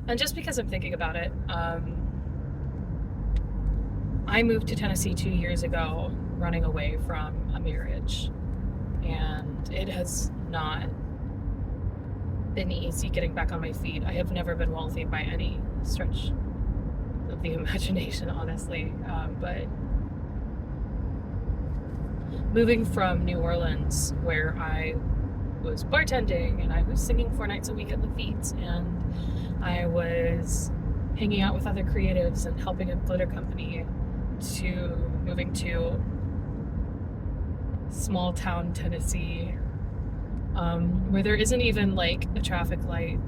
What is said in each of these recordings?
And just because I'm thinking about it, I moved to Tennessee 2 years ago, running away from a marriage. And it has not been easy getting back on my feet. I have never been wealthy by any stretch of the imagination, honestly. But moving from New Orleans, where I was bartending and I was singing 4 nights a week at Lafitte's, and I was hanging out with other creatives and helping a glitter company, to moving to small town Tennessee, where there isn't even like a traffic light,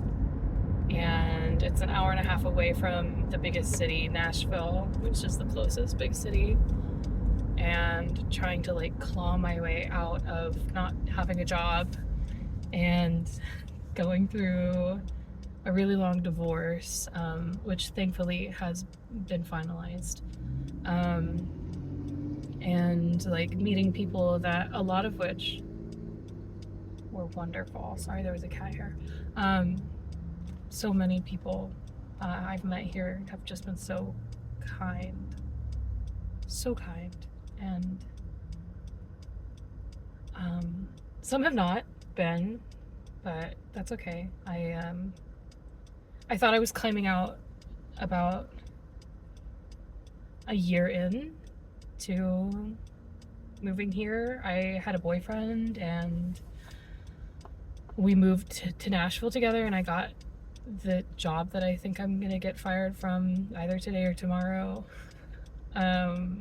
and it's an hour and a half away from the biggest city, Nashville, which is the closest big city, and trying to like claw my way out of not having a job and going through a really long divorce, which thankfully has been finalized. And like meeting people that, a lot of which were wonderful. Sorry, there was a cat here. So many people I've met here have just been so kind, and some have not been, but that's okay. I thought I was climbing out about a year in to moving here. I had a boyfriend and we moved to Nashville together, and I got the job that I think I'm gonna get fired from either today or tomorrow. AI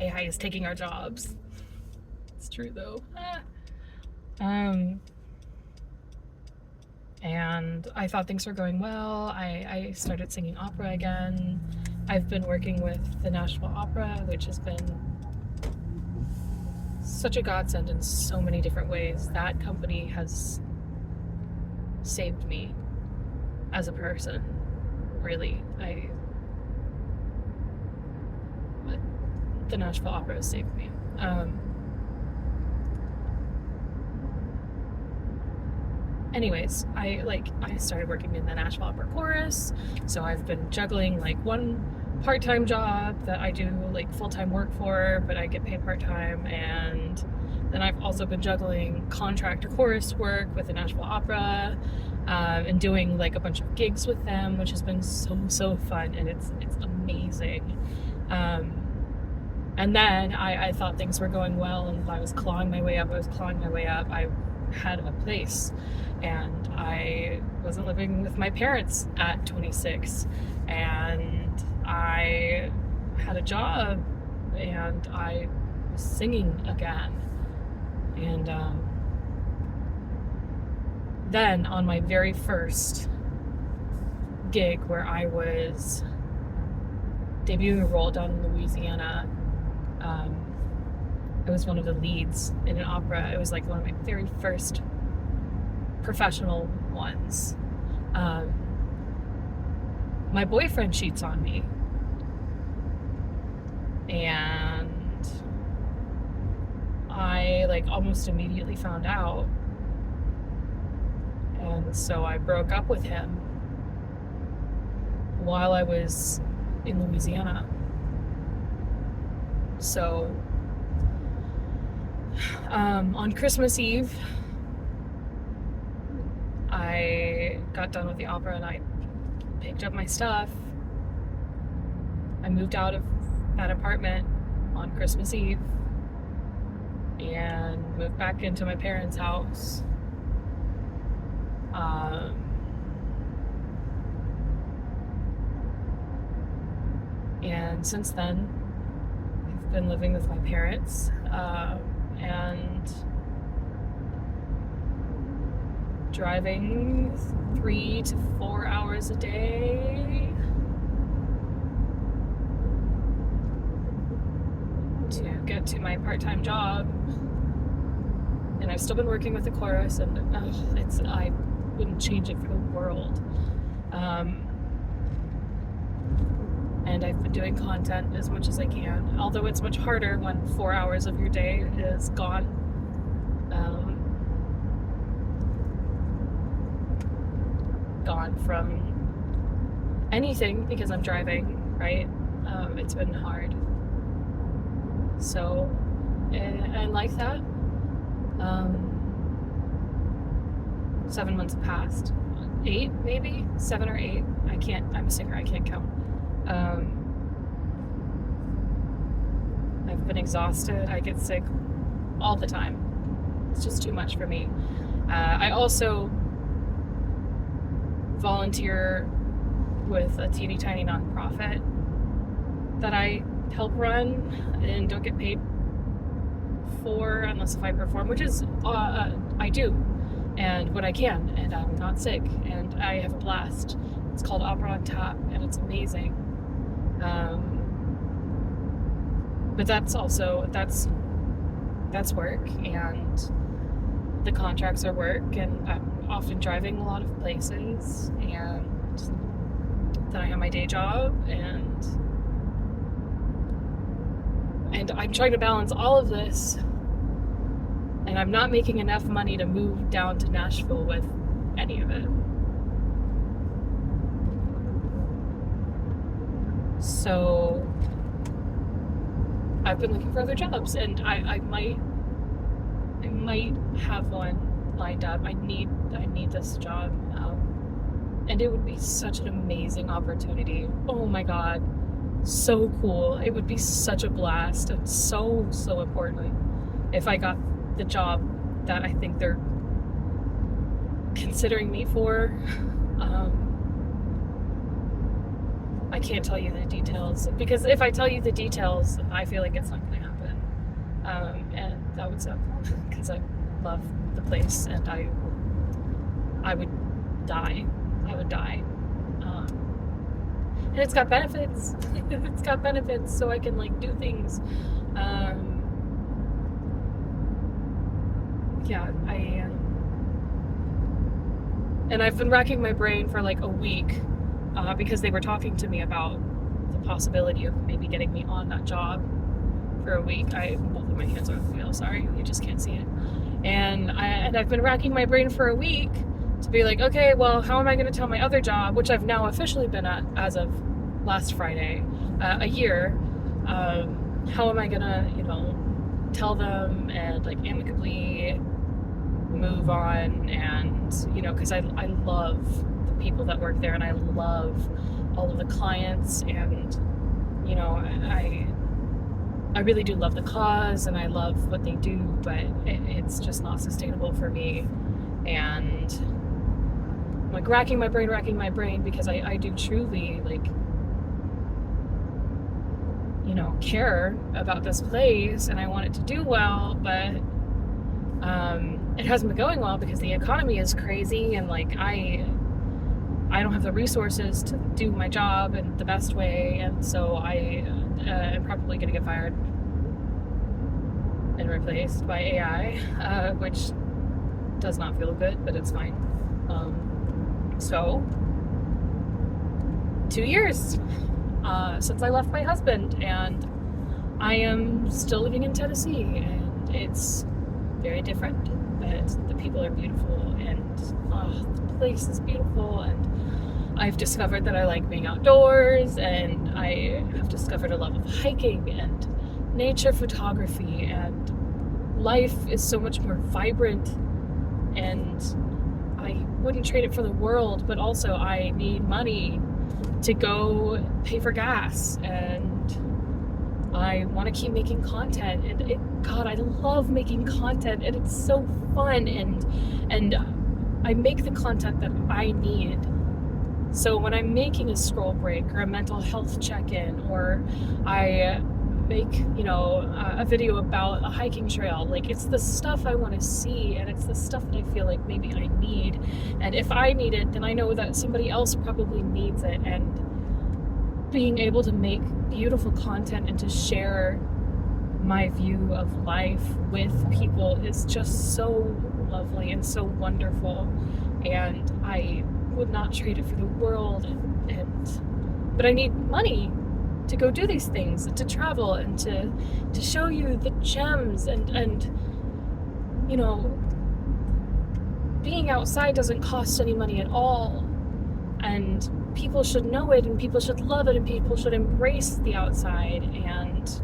is taking our jobs. It's true though. And I thought things were going well. I started singing opera again. I've been working with the Nashville Opera, which has been such a godsend in so many different ways. That company has saved me as a person, really. The Nashville Opera has saved me. Anyways, I started working in the Nashville Opera Chorus, so I've been juggling like one part-time job that I do like full-time work for, but I get paid part-time, and then I've also been juggling contract chorus work with the Nashville Opera, and doing like a bunch of gigs with them, which has been so fun, and it's amazing. And then I thought things were going well, and I was clawing my way up. I had a place, and I wasn't living with my parents at 26, and I had a job, and I was singing again. And then on my very first gig, where I was debuting a role down in Louisiana, I was one of the leads in an opera. It was like one of my very first professional ones. My boyfriend cheats on me, and I like almost immediately found out, and so I broke up with him while I was in Louisiana. So on Christmas Eve, I got done with the opera and I picked up my stuff. I moved out of that apartment on Christmas Eve and moved back into my parents' house. And since then, I've been living with my parents, and driving 3 to 4 hours a day to get to my part-time job. And I've still been working with the chorus, and I wouldn't change it for the world. And I've been doing content as much as I can, although it's much harder when 4 hours of your day is gone. gone from anything because I'm driving, right? It's been hard. So, and like that, 7 months have passed. 8, maybe? 7 or 8. I'm a singer, I can't count. I've been exhausted. I get sick all the time. It's just too much for me. I also volunteer with a teeny tiny nonprofit that I help run and don't get paid for unless if I perform, which is I do, and when I can, and I'm not sick, and I have a blast. It's called Opera on Tap, and it's amazing. But that's work, and the contracts are work, and I'm often driving a lot of places, and then I have my day job, and I'm trying to balance all of this, and I'm not making enough money to move down to Nashville with any of it. So I've been looking for other jobs, and I might have one lined up. I need this job, and it would be such an amazing opportunity. Oh my God, so cool! It would be such a blast, and so important if I got the job that I think they're considering me for. I can't tell you the details, because if I tell you the details, I feel like it's not going to happen. And that would suck, because I love the place, and I would die. And it's got benefits. It's got benefits, so I can like do things. And I've been racking my brain for like a week, because they were talking to me about the possibility of maybe getting me on that job for a week. Both of my hands are on the wheel, sorry, you just can't see it. And I've been racking my brain for a week to be like, okay, well, how am I going to tell my other job, which I've now officially been at as of last Friday, a year, how am I going to, tell them and like amicably move on, and, because I love the people that work there, and I love all of the clients, and, I really do love the cause, and I love what they do, but it's just not sustainable for me. And I'm like racking my brain, because I do truly care about this place, and I want it to do well, but it hasn't been going well because the economy is crazy, and I don't have the resources to do my job in the best way, and so I am probably going to get fired and replaced by AI, which does not feel good, but it's fine. So 2 years since I left my husband, and I am still living in Tennessee, and it's very different, but the people are beautiful, and the place is beautiful, and I've discovered that I like being outdoors, and I have discovered a love of hiking and nature photography, and life is so much more vibrant, and I wouldn't trade it for the world, but also I need money to go pay for gas, and I want to keep making content, and God, I love making content, and it's so fun, and I make the content that I need. So when I'm making a scroll break or a mental health check-in, or I make, a video about a hiking trail, it's the stuff I want to see, and it's the stuff that I feel like maybe I need. And if I need it, then I know that somebody else probably needs it. And being able to make beautiful content and to share my view of life with people is just so lovely and so wonderful. And I would not trade it for the world. But I need money to go do these things, to travel, and to show you the gems, and being outside doesn't cost any money at all. And people should know it, and people should love it, and people should embrace the outside. And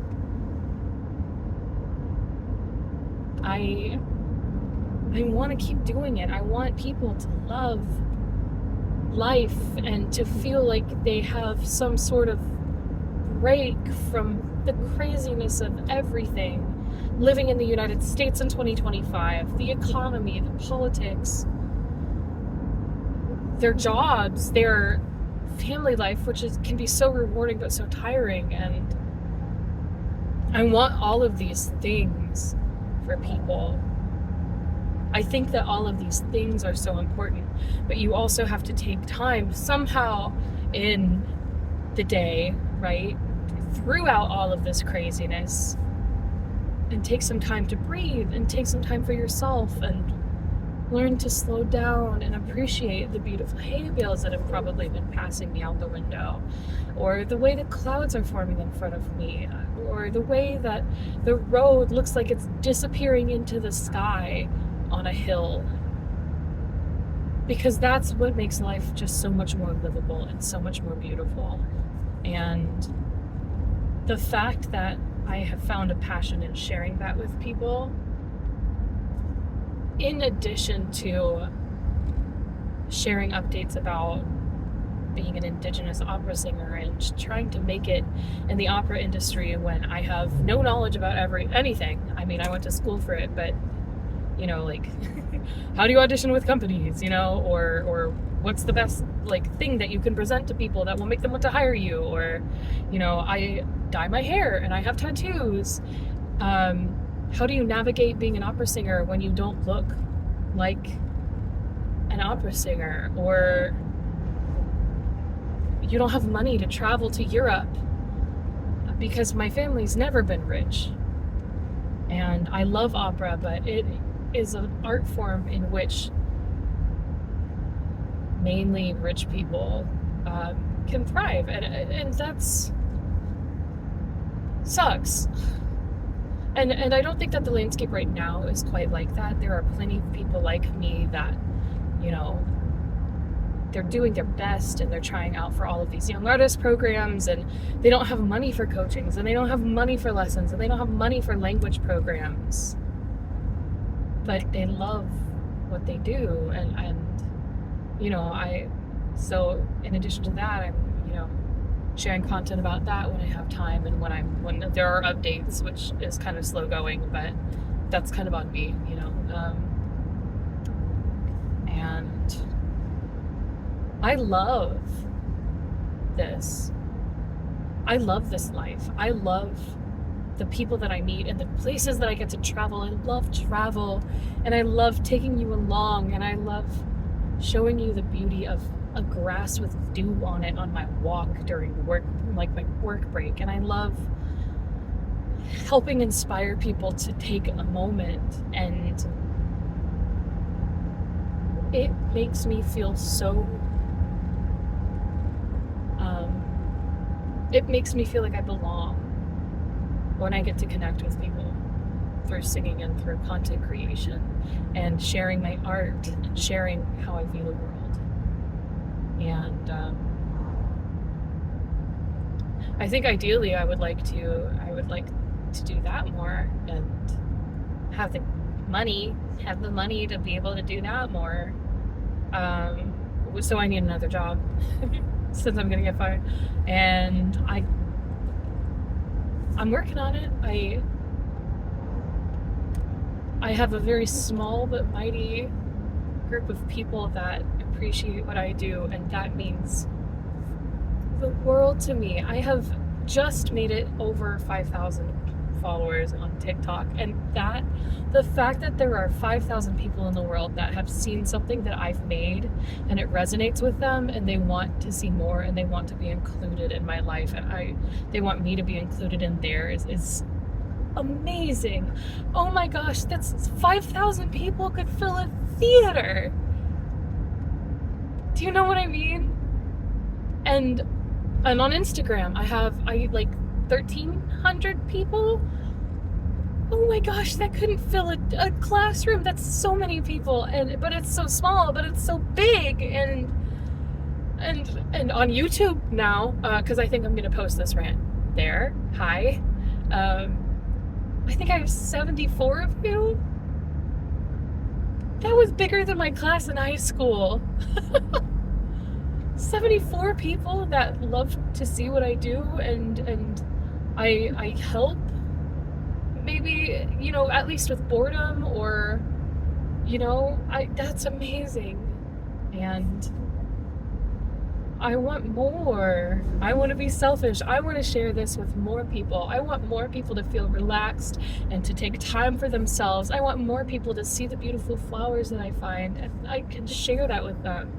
I want to keep doing it. I want people to love life and to feel like they have some sort of break from the craziness of everything. Living in the United States in 2025, the economy, the politics, their jobs, their family life, which can be so rewarding but so tiring. And I want all of these things for people. I think that all of these things are so important, but you also have to take time somehow in the day, right, throughout all of this craziness, and take some time to breathe and take some time for yourself and learn to slow down and appreciate the beautiful hay bales that have probably been passing me out the window, or the way the clouds are forming in front of me, or the way that the road looks like it's disappearing into the sky on a hill. Because that's what makes life just so much more livable and so much more beautiful. And the fact that I have found a passion in sharing that with people, in addition to sharing updates about being an Indigenous opera singer and trying to make it in the opera industry when I have no knowledge about anything. I mean, I went to school for it, but you know, like, how do you audition with companies, you know, or what's the best, like, thing that you can present to people that will make them want to hire you, or, you know, I dye my hair and I have tattoos. How do you navigate being an opera singer when you don't look like an opera singer, or you don't have money to travel to Europe? Because my family's never been rich. And I love opera, but it is an art form in which mainly rich people can thrive, and that's sucks. And I don't think that the landscape right now is quite like that. There are plenty of people like me that, you know, they're doing their best and they're trying out for all of these young artist programs, and they don't have money for coachings, and they don't have money for lessons, and they don't have money for language programs, but they love what they do. And you know, so in addition to that, I'm, you know, sharing content about that when I have time, and when there are updates, which is kind of slow going, but that's kind of on me, you know. And I love this. I love this life. I love the people that I meet and the places that I get to travel. I love travel, and I love taking you along, and I love showing you the beauty of a grass with dew on it on my walk during work, like my work break. And I love helping inspire people to take a moment, and it makes me feel so it makes me feel like I belong when I get to connect with people through singing and through content creation and sharing my art and sharing how I view the world. And I think ideally I would like to do that more and have the money to be able to do that more. So I need another job since I'm gonna get fired, and I'm working on it. I have a very small but mighty group of people that appreciate what I do, and that means the world to me. I have just made it over 5,000 followers on TikTok, and the fact that there are 5,000 people in the world that have seen something that I've made and it resonates with them, and they want to see more, and they want to be included in my life, and they want me to be included in theirs, is amazing. Oh my gosh, that's 5,000 people could fill a theater. Do you know what I mean? And on Instagram, I like 1,300 people. Oh my gosh, that couldn't fill a classroom. That's so many people, but it's so small, but it's so big. And and on YouTube now, because I think I'm gonna post this rant there. Hi. I think I have 74 of you. That was bigger than my class in high school. 74 people that love to see what I do, and I help, maybe, you know, at least with boredom, or, you know, that's amazing. And I want more. I want to be selfish. I want to share this with more people. I want more people to feel relaxed and to take time for themselves. I want more people to see the beautiful flowers that I find, and I can share that with them.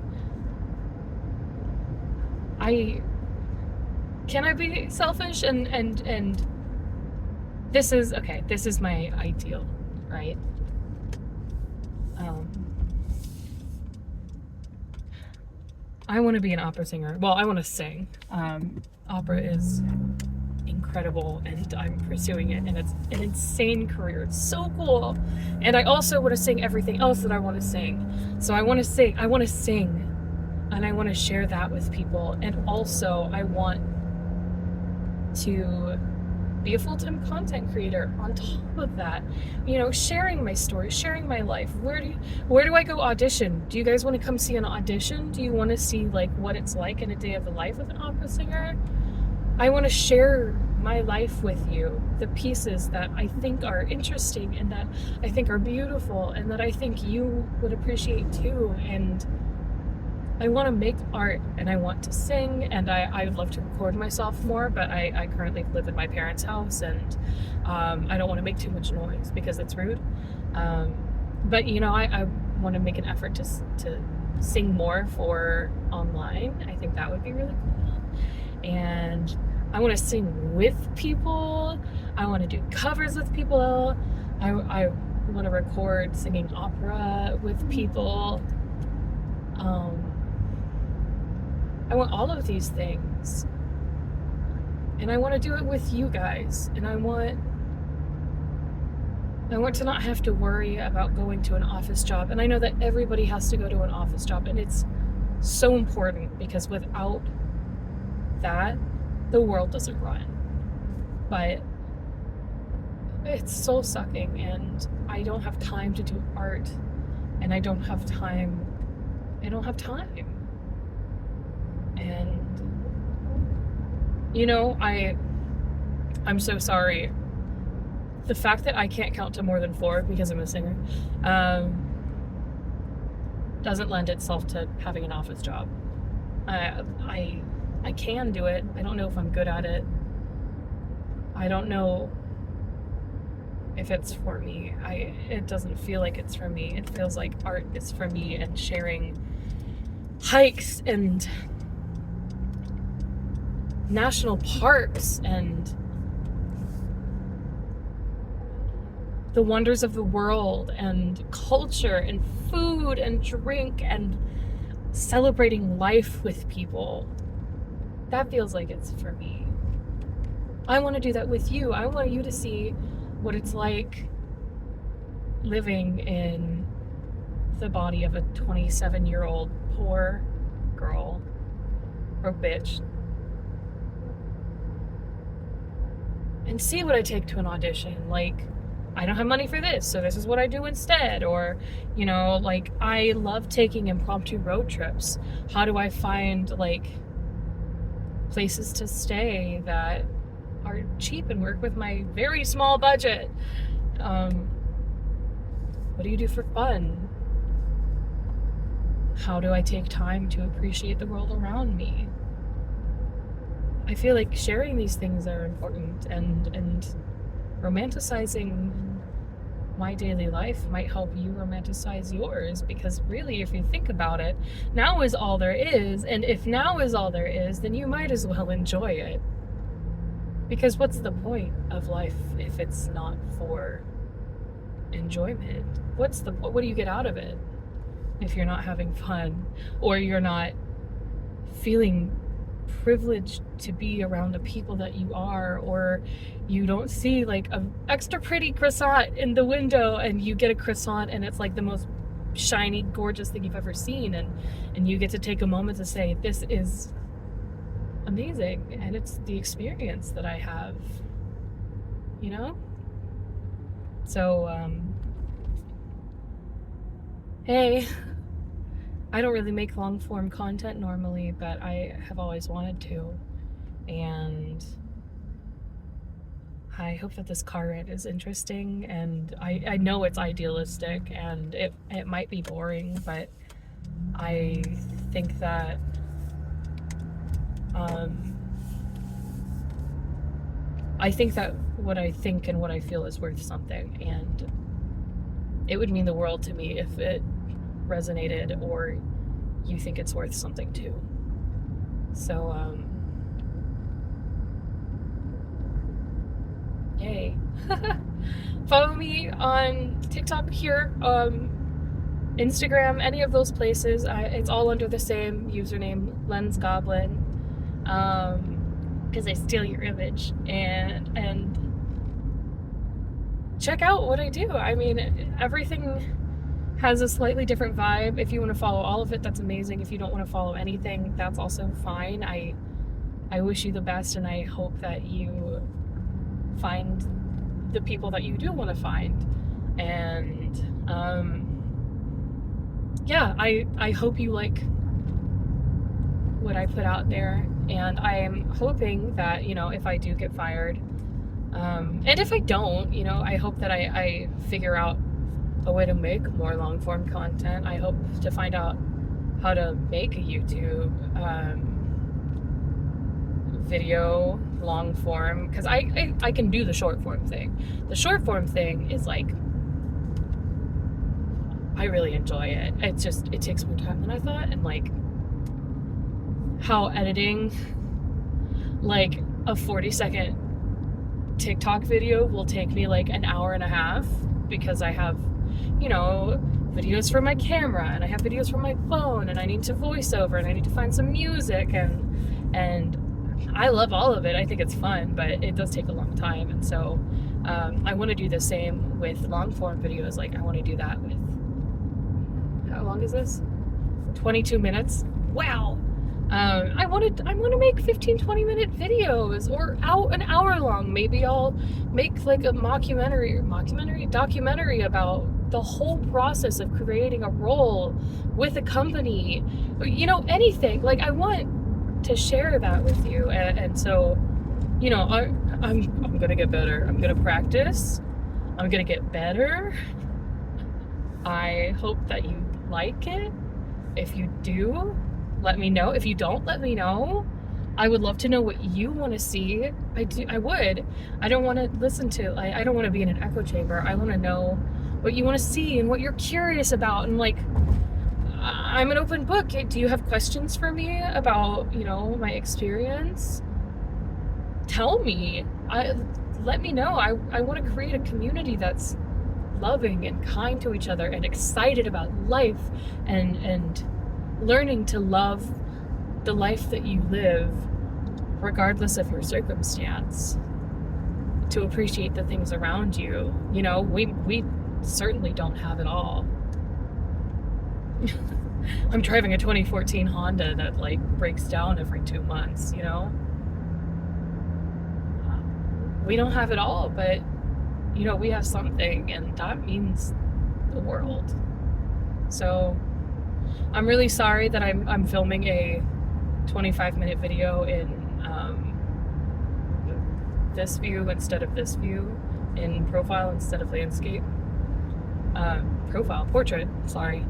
Can I be selfish? And this is okay. This is my ideal, right? I want to be an opera singer. Well, I want to sing. Opera is incredible, and I'm pursuing it, and it's an insane career. It's so cool. And I also want to sing everything else that I want to sing. So I want to sing, and I want to share that with people. And also I want to be a full-time content creator on top of that, you know, sharing my story, sharing my life. Where do I go audition? Do you guys want to come see an audition? Do you want to see like what it's like in a day of the life of an opera singer? I want to share my life with you, the pieces that I think are interesting and that I think are beautiful and that I think you would appreciate too. And I want to make art, and I want to sing, and I would love to record myself more, but I currently live in my parents' house, and I don't want to make too much noise because it's rude. But, you know, I want to make an effort to sing more for online. I think that would be really cool. And I want to sing with people. I want to do covers with people. I want to record singing opera with people. I want all of these things, and I want to do it with you guys, and I want to not have to worry about going to an office job. And I know that everybody has to go to an office job, and it's so important, because without that, the world doesn't run. But it's soul sucking, and I don't have time to do art, and I don't have time. And, you know, I'm so sorry. The fact that I can't count to more than 4 because I'm a singer doesn't lend itself to having an office job. I can do it. I don't know if I'm good at it. I don't know if it's for me. It doesn't feel like it's for me. It feels like art is for me, and sharing hikes and national parks and the wonders of the world and culture and food and drink and celebrating life with people. That feels like it's for me. I want to do that with you. I want you to see what it's like living in the body of a 27-year-old poor girl or bitch, and see what I take to an audition. Like, I don't have money for this, so this is what I do instead. Or, you know, like, I love taking impromptu road trips. How do I find, like, places to stay that are cheap and work with my very small budget? What do you do for fun? How do I take time to appreciate the world around me? I feel like sharing these things are important, and romanticizing my daily life might help you romanticize yours, because really, if you think about it, now is all there is, and if now is all there is, then you might as well enjoy it. Because what's the point of life if it's not for enjoyment? What do you get out of it if you're not having fun, or you're not feeling privileged to be around the people that you are, or you don't see like an extra pretty croissant in the window and you get a croissant and it's like the most shiny, gorgeous thing you've ever seen, and you get to take a moment to say, this is amazing, and it's the experience that I have, you know? So, hey, I don't really make long form content normally, but I have always wanted to, and I hope that this car ride is interesting, and I know it's idealistic and it might be boring, but I think that what I think and what I feel is worth something, and it would mean the world to me if it resonated or you think it's worth something too. So, yay. Follow me on TikTok here, Instagram, any of those places. It's all under the same username, Lens Goblin, because I steal your image, and check out what I do. I mean, everything has a slightly different vibe. If you want to follow all of it, that's amazing. If you don't want to follow anything, that's also fine. I wish you the best, and I hope that you find the people that you do want to find. And yeah, I hope you like what I put out there, and I am hoping that, you know, if I do get fired, and if I don't, you know, I hope that I figure out a way to make more long form content. I hope to find out how to make a YouTube video long form, because I can do the short form thing. The short form thing is like, I really enjoy it. It's just, it takes more time than I thought, and like how editing like a 40-second TikTok video will take me like an hour and a half, because I have, you know, videos from my camera, and I have videos from my phone, and I need to voice over, and I need to find some music, and I love all of it. I think it's fun, but it does take a long time. And so I want to do the same with long form videos. Like, I want to do that with, how long is this? 22 minutes. Wow. I want to make 15-20 minute videos, or an hour long. Maybe I'll make like a documentary about the whole process of creating a role with a company, you know, anything. Like, I want to share that with you, and so, you know, I'm gonna get better. I'm gonna practice. I'm gonna get better. I hope that you like it. If you do, let me know. If you don't, let me know. I would love to know what you want to see. I would. I don't want to listen to, I don't want to be in an echo chamber. I want to know what you want to see and what you're curious about. And like, I'm an open book. Do you have questions for me about, you know, my experience? Tell me. Let me know. I want to create a community that's loving and kind to each other and excited about life, and learning to love the life that you live regardless of your circumstance, to appreciate the things around you. You know, we certainly don't have it all. I'm driving a 2014 Honda that like breaks down every 2 months, you know? We don't have it all, but you know, we have something, and that means the world. So I'm really sorry that I'm filming a 25-minute video in this view instead of this view, in profile instead of landscape. Portrait, sorry.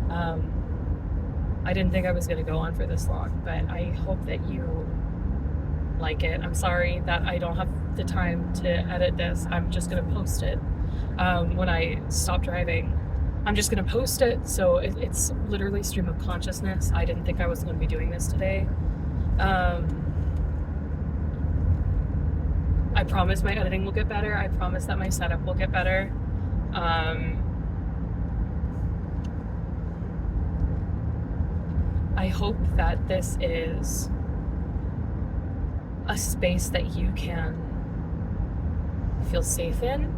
I didn't think I was going to go on for this long, but I hope that you like it. I'm sorry that I don't have the time to edit this. I'm just going to post it when I stop driving. I'm just going to post it, so it's literally stream of consciousness. I didn't think I was going to be doing this today. I promise my editing will get better. I promise that my setup will get better. I hope that this is a space that you can feel safe in,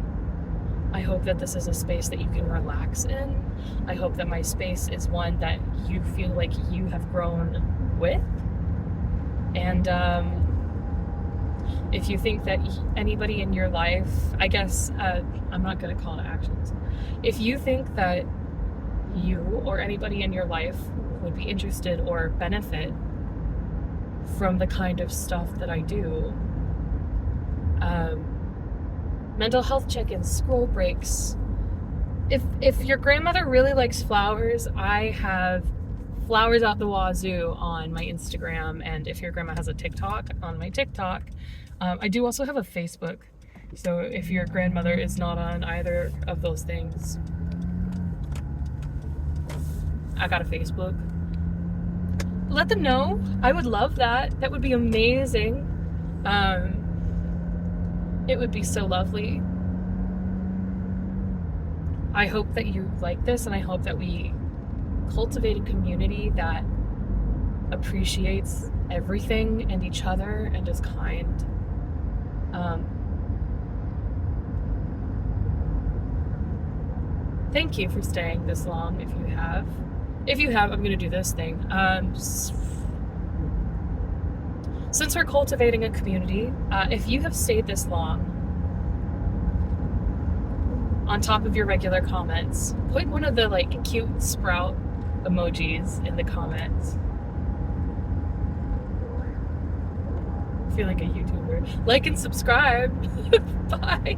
I hope that this is a space that you can relax in. I hope that my space is one that you feel like you have grown with. And if you think that anybody in your life, I guess, I'm not going to call it actions. If you think that you or anybody in your life would be interested or benefit from the kind of stuff that I do, mental health check-ins, scroll breaks. If your grandmother really likes flowers, I have flowers out the wazoo on my Instagram, and if your grandma has a TikTok, on my TikTok. I do also have a Facebook, so if your grandmother is not on either of those things, I got a Facebook. Let them know. I would love that. That would be amazing. It would be so lovely. I hope that you like this, and I hope that we cultivate a community that appreciates everything and each other and is kind. Thank you for staying this long. If you have, I'm going to do this thing. Since we're cultivating a community, if you have stayed this long, on top of your regular comments, put one of the like cute sprout emojis in the comments. I feel like a YouTuber. Like and subscribe. Bye.